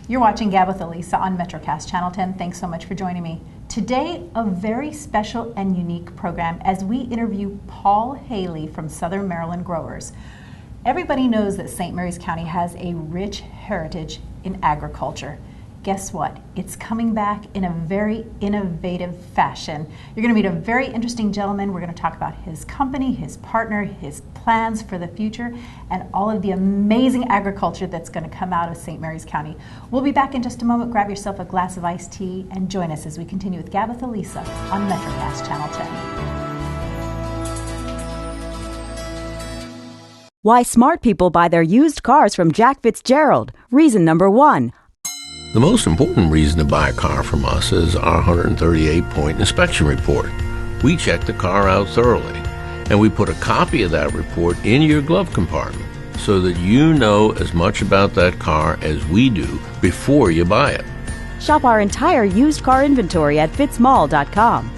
You're watching GAB with ALisa on MetroCast Channel 10. Thanks so much for joining me. Today, a very special and unique program as we interview Paul Haley from Southern Maryland Growers. Everybody knows that St. Mary's County has a rich heritage in agriculture. Guess what? It's coming back in a very innovative fashion. You're going to meet a very interesting gentleman. We're going to talk about his company, his partner, his plans for the future, and all of the amazing agriculture that's going to come out of St. Mary's County. We'll be back in just a moment. Grab yourself a glass of iced tea and join us as we continue with GAB with ALisa on MetroCast Channel 10. Why smart people buy their used cars from Jack Fitzgerald. Reason number 1. The most important reason to buy a car from us is our 138-point inspection report. We check the car out thoroughly, and we put a copy of that report in your glove compartment so that you know as much about that car as we do before you buy it. Shop our entire used car inventory at fitzmall.com.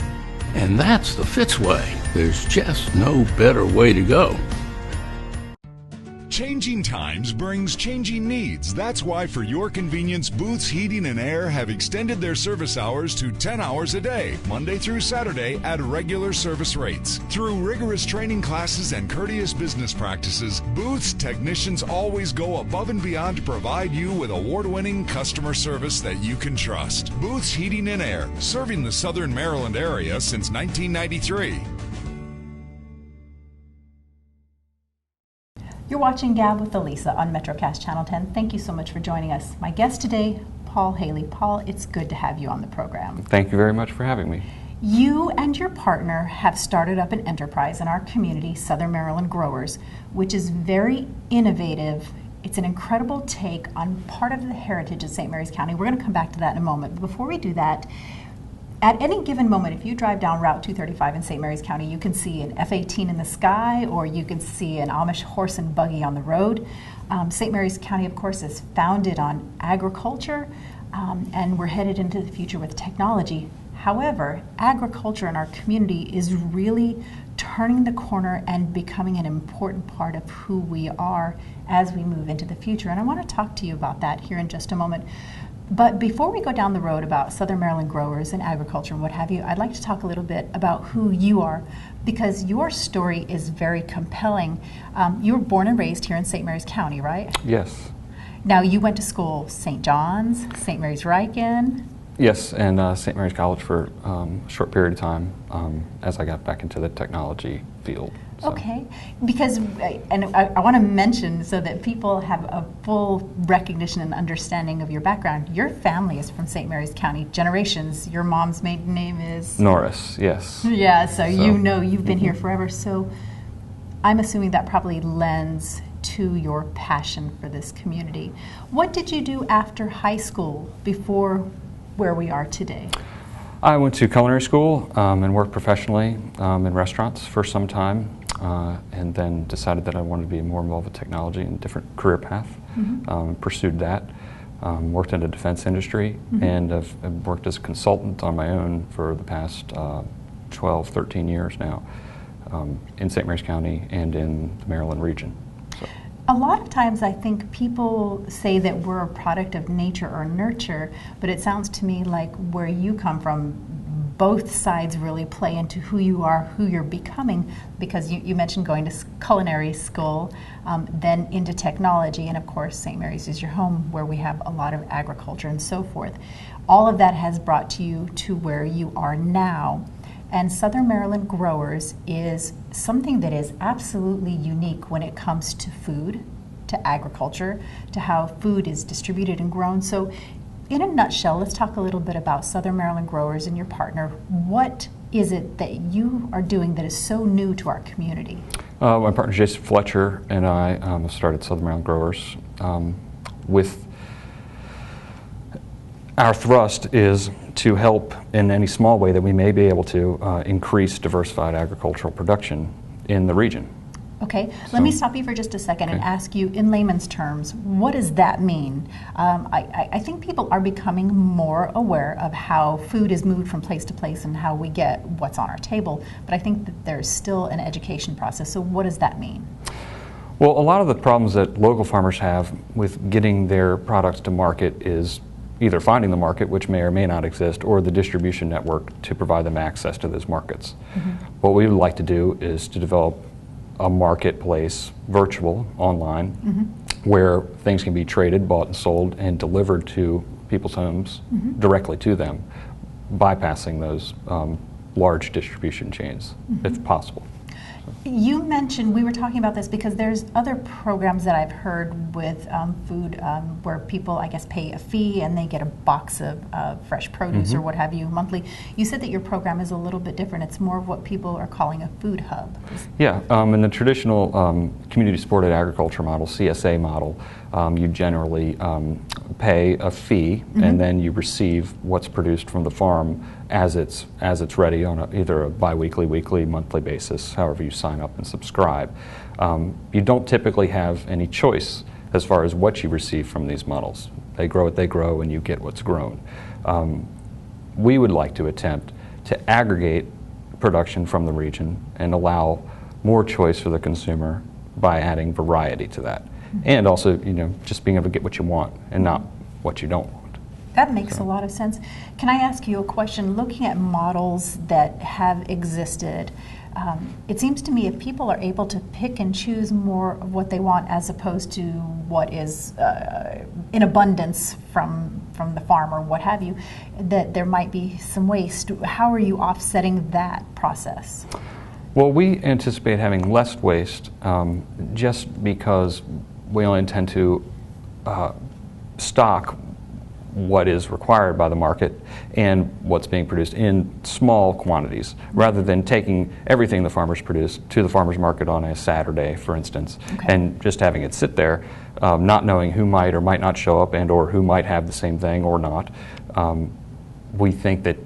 And that's the Fitz way. There's just no better way to go. Changing times brings changing needs. That's why, for your convenience, Booth's Heating and Air have extended their service hours to 10 hours a day, Monday through Saturday, at regular service rates. Through rigorous training classes and courteous business practices, Booth's technicians always go above and beyond to provide you with award-winning customer service that you can trust. Booth's Heating and Air, serving the Southern Maryland area since 1993. You're watching GAB with ALisa on MetroCast Channel 10. Thank you so much for joining us. My guest today, Paul Haley. Paul, it's good to have you on the program. Thank you very much for having me. You and your partner have started up an enterprise in our community, Southern Maryland Growers, which is very innovative. It's an incredible take on part of the heritage of St. Mary's County. We're going to come back to that in a moment. But before we do that, at any given moment, if you drive down Route 235 in St. Mary's County, you can see an F-18 in the sky, or you can see an Amish horse and buggy on the road. St. Mary's County, of course, is founded on agriculture, and we're headed into the future with technology. However, agriculture in our community is really turning the corner and becoming an important part of who we are as we move into the future. And I want to talk to you about that here in just a moment. But before we go down the road about Southern Maryland growers and agriculture and what have you, I'd like to talk a little bit about who you are, because your story is very compelling. You were born and raised here in St. Mary's County, right? Yes. Now, you went to school St. John's, St. Mary's Riken. Yes, and St. Mary's College for a short period of time as I got back into the technology field. So. Okay, because, and I want to mention so that people have a full recognition and understanding of your background. Your family is from St. Mary's County, generations. Your mom's maiden name is? Norris, yes. Yeah, so you know you've been here forever. So I'm assuming that probably lends to your passion for this community. What did you do after high school before where we are today? I went to culinary school and worked professionally in restaurants for some time. And then decided that I wanted to be more involved with technology and different career path. Pursued that. Worked in the defense industry, and I've worked as a consultant on my own for the past 12, 13 years now in St. Mary's County and in the Maryland region. So. A lot of times I think people say that we're a product of nature or nurture, but it sounds to me like where you come from, both sides really play into who you are, who you're becoming, because you mentioned going to culinary school, then into technology, and of course St. Mary's is your home where we have a lot of agriculture and so forth. All of that has brought you to where you are now. And Southern Maryland Growers is something that is absolutely unique when it comes to food, to agriculture, to how food is distributed and grown. So in a nutshell, let's talk a little bit about Southern Maryland Growers and your partner. What is it that you are doing that is so new to our community? My partner Jason Fletcher and I started Southern Maryland Growers with our thrust is to help in any small way that we may be able to increase diversified agricultural production in the region. Okay, let me stop you for just a second and ask you, in layman's terms, what does that mean? I think people are becoming more aware of how food is moved from place to place and how we get what's on our table, but I think that there's still an education process. So what does that mean? Well, a lot of the problems that local farmers have with getting their products to market is either finding the market, which may or may not exist, or the distribution network to provide them access to those markets. What we would like to do is to develop a marketplace, virtual, online, where things can be traded, bought and sold, and delivered to people's homes directly to them, bypassing those large distribution chains, if possible. You mentioned, we were talking about this because there's other programs that I've heard with food where people, I guess, pay a fee and they get a box of fresh produce or what have you monthly. You said that your program is a little bit different. It's more of what people are calling a food hub. Yeah, in the traditional community supported agriculture model, CSA model, you generally pay a fee and then you receive what's produced from the farm as it's ready on either a bi-weekly, weekly, monthly basis, however you sign up and subscribe. You don't typically have any choice as far as what you receive from these models. They grow what they grow and you get what's grown. We would like to attempt to aggregate production from the region and allow more choice for the consumer by adding variety to that. And also, just being able to get what you want and not what you don't want. That makes a lot of sense. Can I ask you a question? Looking at models that have existed, it seems to me if people are able to pick and choose more of what they want as opposed to what is in abundance from the farm or what have you, that there might be some waste. How are you offsetting that process? Well, we anticipate having less waste just because we only intend to stock what is required by the market and what's being produced in small quantities, rather than taking everything the farmers produce to the farmers market on a Saturday, for instance, and just having it sit there, not knowing who might or might not show up and or who might have the same thing or not. We think that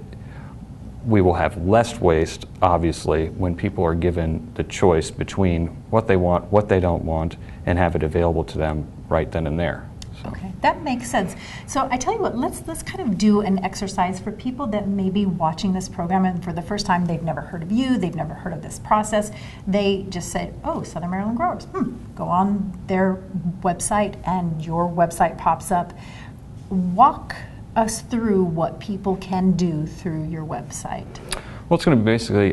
we will have less waste, obviously, when people are given the choice between what they want, what they don't want, and have it available to them right then and there. Okay, that makes sense. So I tell you what, let's kind of do an exercise for people that may be watching this program and for the first time they've never heard of you, they've never heard of this process. They just said, oh, Southern Maryland Growers. Go on their website and your website pops up. Walk us through what people can do through your website. Well, it's going to be basically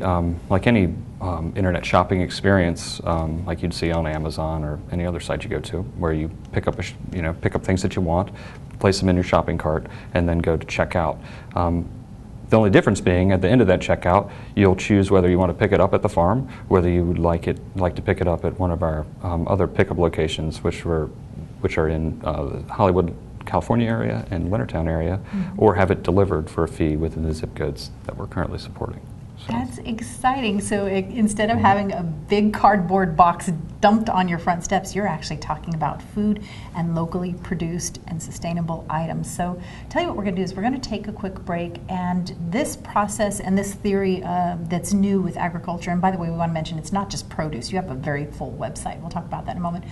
like any internet shopping experience, like you'd see on Amazon or any other site you go to, where you pick up things that you want, place them in your shopping cart, and then go to checkout. The only difference being, at the end of that checkout, you'll choose whether you want to pick it up at the farm, whether you would like to pick it up at one of our other pickup locations, which are in the Hollywood, California area and Leonardtown area, or have it delivered for a fee within the zip codes that we're currently supporting. So. That's exciting. So instead of having a big cardboard box dumped on your front steps, you're actually talking about food and locally produced and sustainable items. So tell you what we're going to do is we're going to take a quick break, and this process and this theory that's new with agriculture, and by the way, we want to mention it's not just produce. You have a very full website. We'll talk about that in a moment.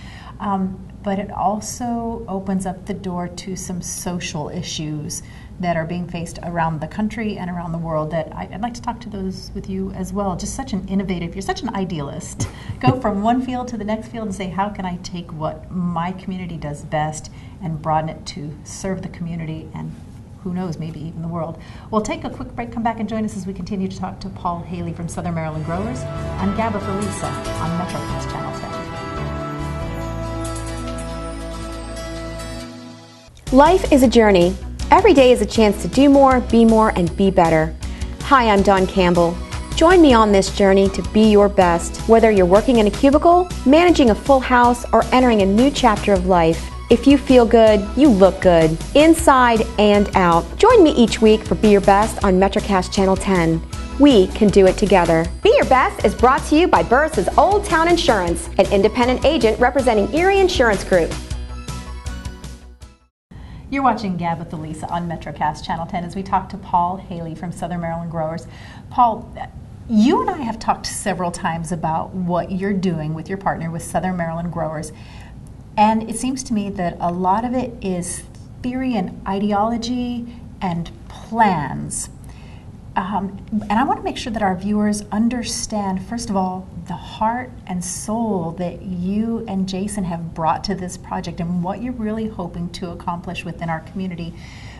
But it also opens up the door to some social issues that are being faced around the country and around the world that I'd like to talk to those with you as well. Just such an innovative, you're such an idealist. Go from one field to the next field and say, how can I take what my community does best and broaden it to serve the community and who knows, maybe even the world. We'll take a quick break, come back and join us as we continue to talk to Paul Haley from Southern Maryland Growers on GAB with ALisa on MetroCast Channel 10. Life is a journey. Every day is a chance to do more, be more, and be better. Hi, I'm Dawn Campbell. Join me on this journey to be your best, whether you're working in a cubicle, managing a full house, or entering a new chapter of life. If you feel good, you look good, inside and out. Join me each week for Be Your Best on MetroCast Channel 10. We can do it together. Be Your Best is brought to you by Burris's Old Town Insurance, an independent agent representing Erie Insurance Group. You're watching GAB with ALisa on MetroCast Channel 10 as we talk to Paul Haley from Southern Maryland Growers. Paul, you and I have talked several times about what you're doing with your partner with Southern Maryland Growers, and it seems to me that a lot of it is theory and ideology and plans. And I want to make sure that our viewers understand, first of all, the heart and soul that you and Jason have brought to this project and what you're really hoping to accomplish within our community.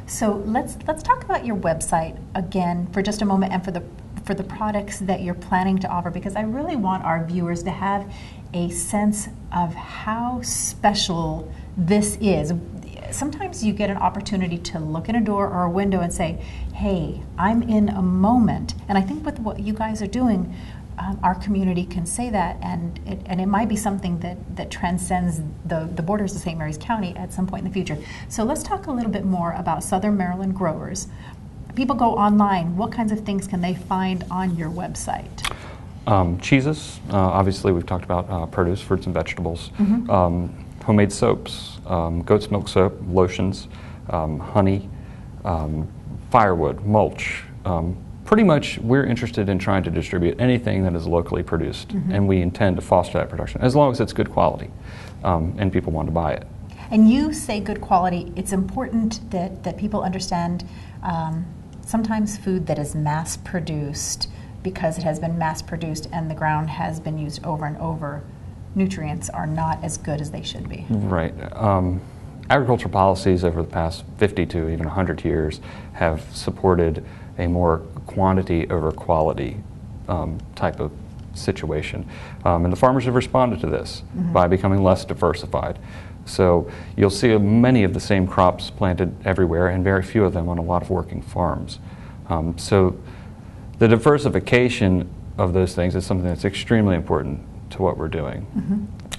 So let's talk about your website again for just a moment, and for the products that you're planning to offer, because I really want our viewers to have a sense of how special this is. Sometimes you get an opportunity to look in a door or a window and say, hey, I'm in a moment. And I think with what you guys are doing, our community can say that, and it might be something that transcends the borders of St. Mary's County at some point in the future. So let's talk a little bit more about Southern Maryland growers. People go online. What kinds of things can they find on your website? Cheeses, obviously we've talked about produce, fruits and vegetables, homemade soaps, goat's milk soap, lotions, honey, firewood, mulch. Pretty much we're interested in trying to distribute anything that is locally produced, and we intend to foster that production as long as it's good quality and people want to buy it. And you say good quality. It's important that people understand sometimes food that is mass produced, because it has been mass produced and the ground has been used over and over, nutrients are not as good as they should be. Right. Agricultural policies over the past 50 to even 100 years have supported a more quantity over quality type of situation. And the farmers have responded to this by becoming less diversified. So you'll see many of the same crops planted everywhere and very few of them on a lot of working farms. So the diversification of those things is something that's extremely important to what we're doing.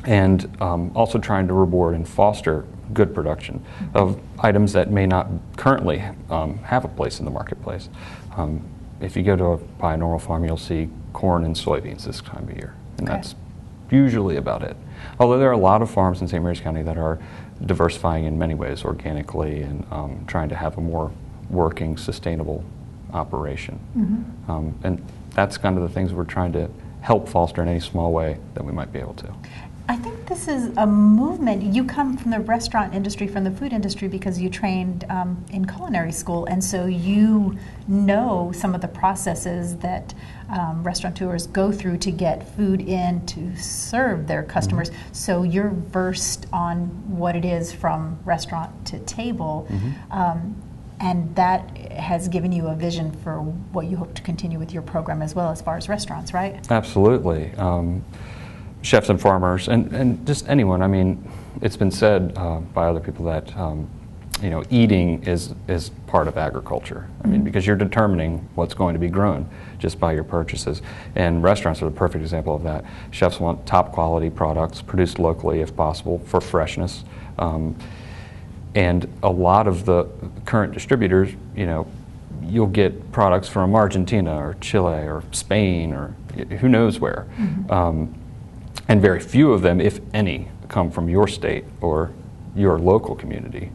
And also trying to reward and foster good production of items that may not currently have a place in the marketplace. If you go to buy a normal farm, you'll see corn and soybeans this time of year, and that's usually about it. Although there are a lot of farms in St. Mary's County that are diversifying in many ways organically and trying to have a more working, sustainable operation. And that's kind of the things we're trying to help foster in any small way that we might be able to. I think this is a movement. You come from the restaurant industry, from the food industry, because you trained in culinary school, and so you know some of the processes that restaurateurs go through to get food in to serve their customers. So you're versed on what it is from restaurant to table, and that has given you a vision for what you hope to continue with your program as well, as far as restaurants, right? Absolutely. Chefs and farmers, and just anyone. I mean, it's been said by other people that you know, eating is part of agriculture. I mean, because you're determining what's going to be grown just by your purchases. And restaurants are the perfect example of that. Chefs want top quality products produced locally if possible for freshness. And a lot of the current distributors, you know, you'll get products from Argentina or Chile or Spain or who knows where. And very few of them, if any, come from your state or your local community.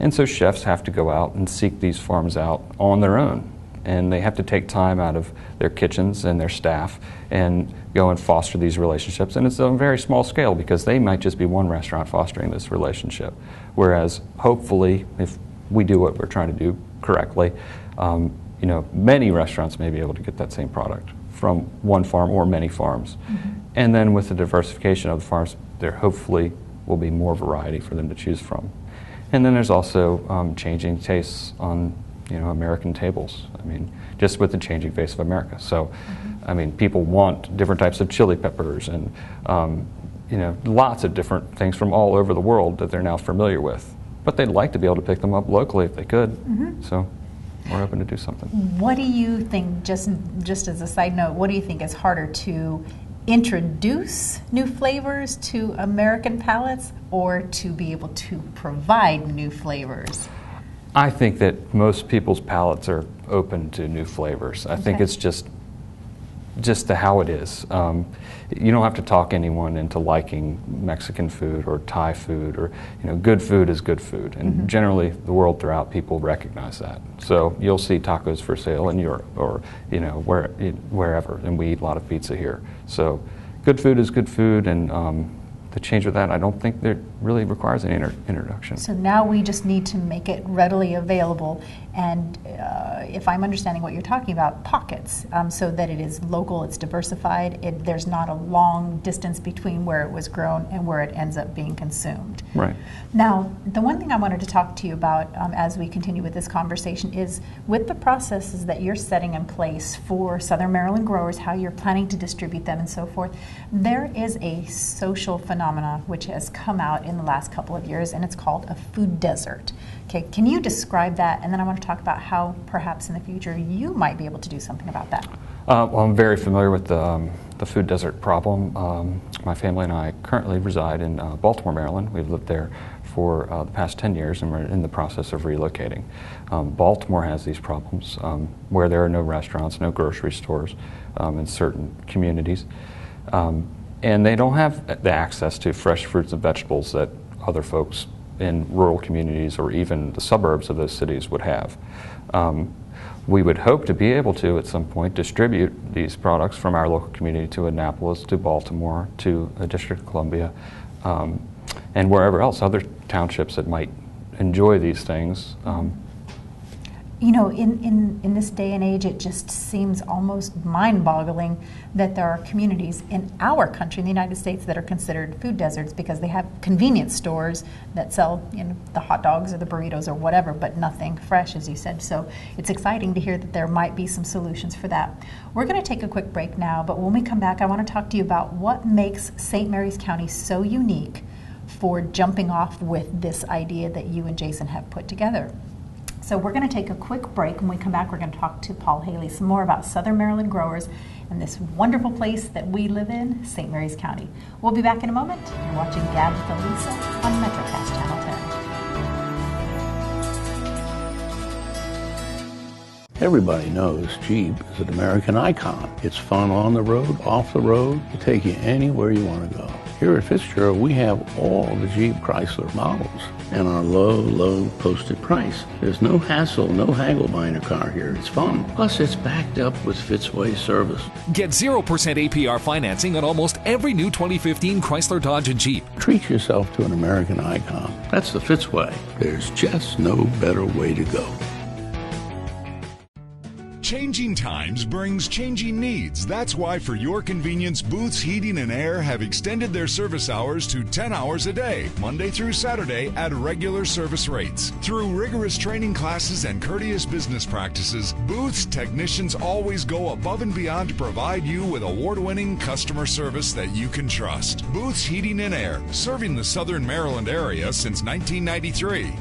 And so chefs have to go out and seek these farms out on their own. And they have to take time out of their kitchens and their staff and go and foster these relationships. And it's on a very small scale because they might just be one restaurant fostering this relationship. Whereas hopefully, if we do what we're trying to do correctly, you know, many restaurants may be able to get that same product from one farm or many farms. And then with the diversification of the farms, there hopefully will be more variety for them to choose from. And then there's also changing tastes on, you know, American tables. I mean, just with the changing face of America. So, I mean, people want different types of chili peppers and, you know, lots of different things from all over the world that they're now familiar with. But they'd like to be able to pick them up locally if they could. So we're hoping to do something. What do you think, just as a side note, what do you think is harder, to introduce new flavors to American palates or to be able to provide new flavors? I think that most people's palates are open to new flavors. I think it's just how it is. You don't have to talk anyone into liking Mexican food or Thai food, or, you know, good food is good food. And generally the world throughout, people recognize that. So you'll see tacos for sale in Europe or, you know, wherever, and we eat a lot of pizza here. So good food is good food, and the change with that, I don't think that really requires any introduction. So now we just need to make it readily available, and if I'm understanding what you're talking about, pockets, so that it is local, it's diversified, there's not a long distance between where it was grown and where it ends up being consumed. Right. Now, the one thing I wanted to talk to you about as we continue with this conversation is with the processes that you're setting in place for Southern Maryland growers, how you're planning to distribute them and so forth, there is a social phenomena which has come out in the last couple of years, and it's called a food desert. Okay, can you describe that? And then I want to talk about how perhaps in the future you might be able to do something about that. Well, I'm very familiar with the food desert problem. My family and I currently reside in Baltimore, Maryland. We've lived there for the past 10 years, and we're in the process of relocating. Baltimore has these problems where there are no restaurants, no grocery stores in certain communities. And they don't have the access to fresh fruits and vegetables that other folks in rural communities or even the suburbs of those cities would have. We would hope to be able to, at some point, distribute these products from our local community to Annapolis, to Baltimore, to the District of Columbia, and wherever else, other townships that might enjoy these things. You know, in this day and age, it just seems almost mind-boggling that there are communities in our country, in the United States, that are considered food deserts because they have convenience stores that sell, you know, the hot dogs or the burritos or whatever, but nothing fresh, as you said. So it's exciting to hear that there might be some solutions for that. We're going to take a quick break now, but when we come back, I want to talk to you about what makes St. Mary's County so unique for jumping off with this idea that you and Jason have put together. So we're going to take a quick break. When we come back, we're going to talk to Paul Haley some more about Southern Maryland growers and this wonderful place that we live in, St. Mary's County. We'll be back in a moment. You're watching GAB with ALisa on MetroCast Channel 10. Everybody knows Jeep is an American icon. It's fun on the road, off the road, to take you anywhere you want to go. Here at Fitzgerald, we have all the Jeep Chrysler models and our low posted price. There's no hassle, no haggle buying a car here. It's fun. Plus, it's backed up with Fitzway service. Get 0% APR financing on almost every new 2015 Chrysler, Dodge, and Jeep. Treat yourself to an American icon. That's the Fitzway. There's just no better way to go. Changing times brings changing needs. That's why, for your convenience, Booth's Heating and Air have extended their service hours to 10 hours a day, Monday through Saturday, at regular service rates. Through rigorous training classes and courteous business practices, Booth's technicians always go above and beyond to provide you with award-winning customer service that you can trust. Booth's Heating and Air, serving the Southern Maryland area since 1993.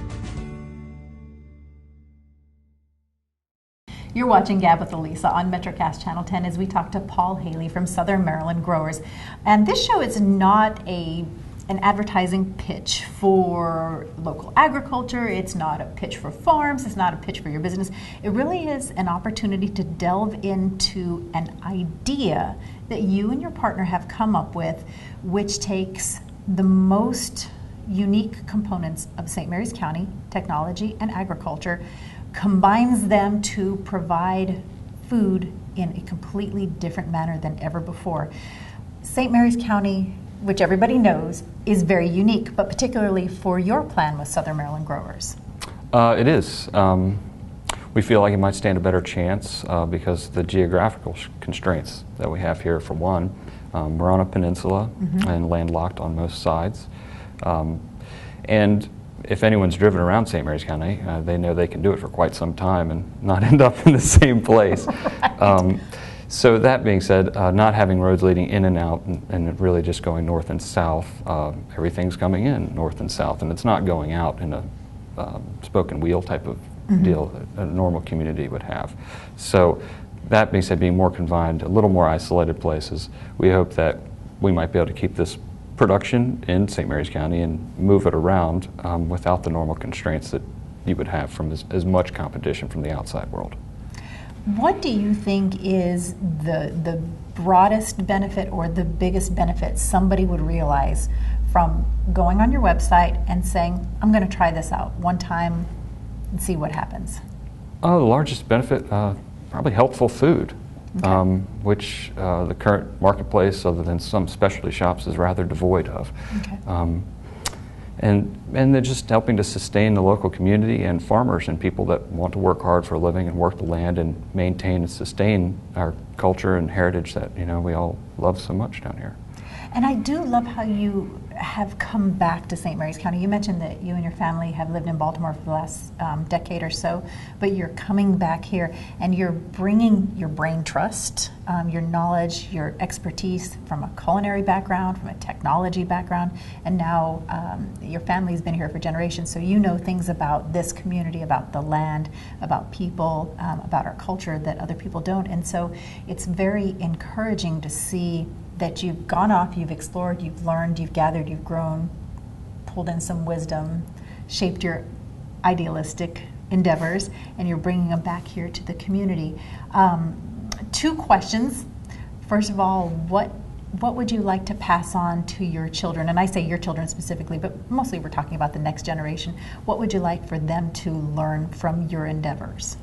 You're watching GAB with ALisa on MetroCast Channel 10 as we talk to Paul Haley from Southern Maryland Growers. And this show is not an advertising pitch for local agriculture. It's not a pitch for farms. It's not a pitch for your business. It really is an opportunity to delve into an idea that you and your partner have come up with, which takes the most unique components of St. Mary's County, technology and agriculture, combines them to provide food in a completely different manner than ever before. St. Mary's County, which everybody knows, is very unique, but particularly for your plan with Southern Maryland growers. It is. We feel like it might stand a better chance because the geographical constraints that we have here, for one. We're on a peninsula and landlocked on most sides. And if anyone's driven around St. Mary's County, they know they can do it for quite some time and not end up in the same place. Right. So that being said, not having roads leading in and out and really just going north and south, everything's coming in north and south, and it's not going out in a spoke and wheel type of deal that a normal community would have. So that being said, being more confined, a little more isolated places, we hope that we might be able to keep this production in St. Mary's County and move it around without the normal constraints that you would have from as much competition from the outside world. What do you think is the broadest benefit or the biggest benefit somebody would realize from going on your website and saying, I'm going to try this out one time and see what happens? Oh, the largest benefit, probably healthful food. Okay. which the current marketplace, other than some specialty shops, is rather devoid of. Okay. And they're just helping to sustain the local community and farmers and people that want to work hard for a living and work the land and maintain and sustain our culture and heritage that we all love so much down here. And I do love how you have come back to St. Mary's County. You mentioned that you and your family have lived in Baltimore for the last decade or so, but you're coming back here and you're bringing your brain trust, your knowledge, your expertise from a culinary background, from a technology background, and now your family's been here for generations, so you know things about this community, about the land, about people, about our culture that other people don't. And so it's very encouraging to see that you've gone off, you've explored, you've learned, you've gathered, you've grown, pulled in some wisdom, shaped your idealistic endeavors, and you're bringing them back here to the community. 2 questions. First of all, what would you like to pass on to your children? And I say your children specifically, but mostly we're talking about the next generation. What would you like for them to learn from your endeavors?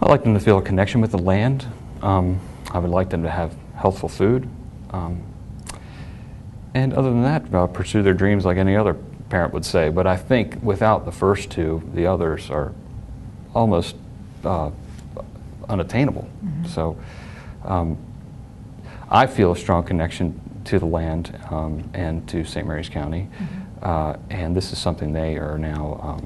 I'd like them to feel a connection with the land. I would like them to have healthful food. And other than that, pursue their dreams like any other parent would say. But I think without the first 2, the others are almost unattainable. Mm-hmm. So I feel a strong connection to the land and to St. Mary's County. Mm-hmm. And this is something they are now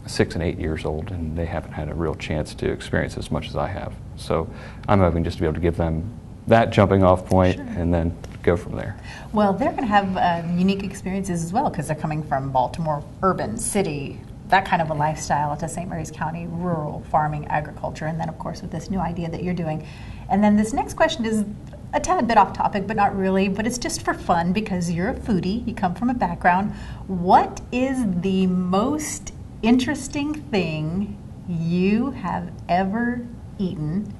6 and 8 years old, and they haven't had a real chance to experience as much as I have. So I'm hoping just to be able to give them that jumping off point, sure, and then go from there. Well, they're going to have unique experiences as well, because they're coming from Baltimore, urban, city, that kind of a lifestyle, to St. Mary's County, rural, farming, agriculture, and then of course with this new idea that you're doing. And then this next question is a tad bit off topic, but not really, but it's just for fun because you're a foodie, you come from a background. What is the most interesting thing you have ever eaten,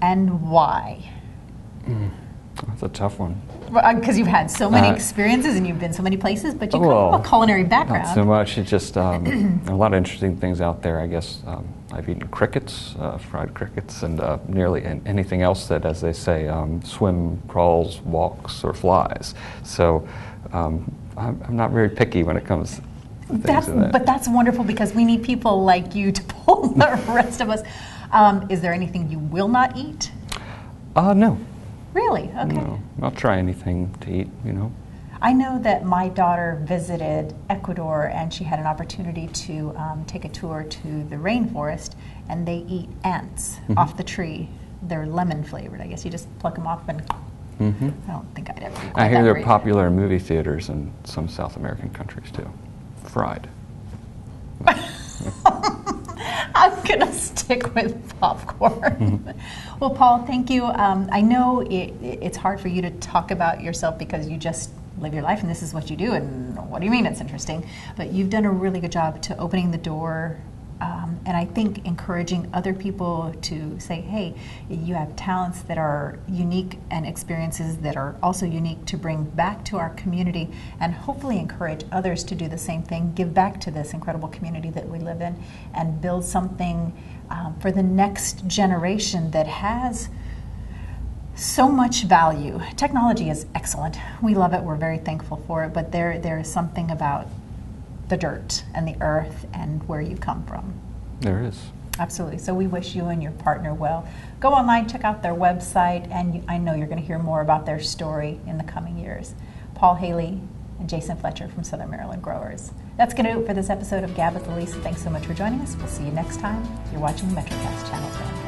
and why? That's a tough one. Because you've had so many experiences and you've been so many places, but you come from a culinary background. Not so much. It's just a lot of interesting things out there, I guess. I've eaten crickets, fried crickets, and nearly anything else that, as they say, swim, crawls, walks, or flies. So I'm not very picky when it comes to things like that. But that's wonderful, because we need people like you to pull the rest of us. Is there anything you will not eat? No. Really? Okay. No, I'll try anything to eat, I know that my daughter visited Ecuador and she had an opportunity to take a tour to the rainforest, and they eat ants off the tree. They're lemon flavored. I guess you just pluck them off and I don't think I'd ever eat I hear they're great. popular in movie theaters in some South American countries too. Fried. I'm going to stick with popcorn. Well, Paul, thank you. I know it's hard for you to talk about yourself because you just live your life and this is what you do, and what do you mean it's interesting? But you've done a really good job to opening the door, and I think encouraging other people to say, hey, you have talents that are unique and experiences that are also unique to bring back to our community, and hopefully encourage others to do the same thing, give back to this incredible community that we live in, and build something for the next generation that has so much value. Technology is excellent. We love it. We're very thankful for it. But there is something about the dirt and the earth and where you come from. There is. Absolutely. So we wish you and your partner well. Go online, check out their website, and I know you're going to hear more about their story in the coming years. Paul Haley and Jason Fletcher from Southern Maryland Growers. That's going to do it for this episode of GAB with ALisa. Thanks so much for joining us. We'll see you next time. You're watching the MetroCast Channel 10.